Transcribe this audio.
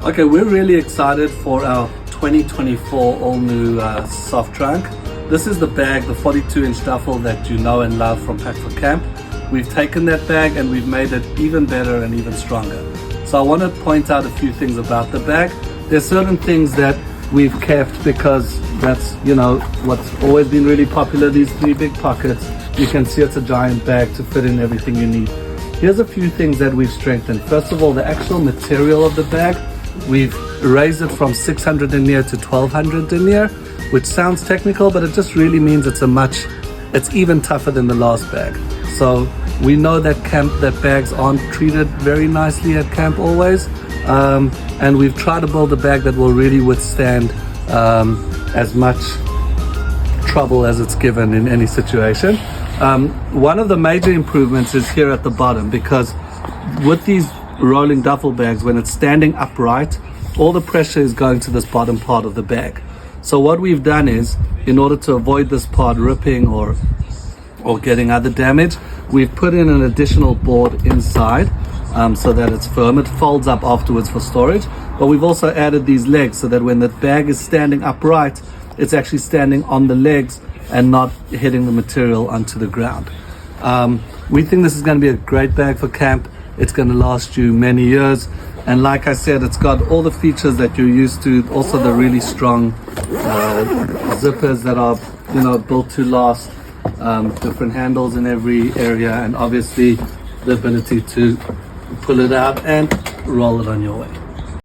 Okay, we're really excited for our 2024 all-new soft trunk. This is the bag, the 42-inch duffel that you know and love from Pack for Camp. We've taken that bag and we've made it even better and even stronger. So I want to point out a few things about the bag. There's certain things that we've kept because that's, you know, what's always been really popular, these 3 big pockets. You can see it's a giant bag to fit in everything you need. Here's a few things that we've strengthened. First of all, the actual material of the bag. We've raised it from 600 denier to 1200 denier, which sounds technical, but it just really means it's even tougher than the last bag. So we know that bags aren't treated very nicely at camp always. And we've tried to build a bag that will really withstand as much trouble as it's given in any situation. One of the major improvements is here at the bottom, because with these rolling duffel bags, when it's standing upright, all the pressure is going to this bottom part of the bag. So what we've done is, in order to avoid this part ripping or getting other damage, we've put in an additional board inside so that it's firm. It folds up afterwards for storage, but we've also added these legs so that when the bag is standing upright, it's actually standing on the legs and not hitting the material onto the ground. We think this is going to be a great bag for camp. It's going to last you many years, and like I said, it's got all the features that you're used to. Also the really strong zippers that are, you know, built to last, different handles in every area, and obviously the ability to pull it out and roll it on your way.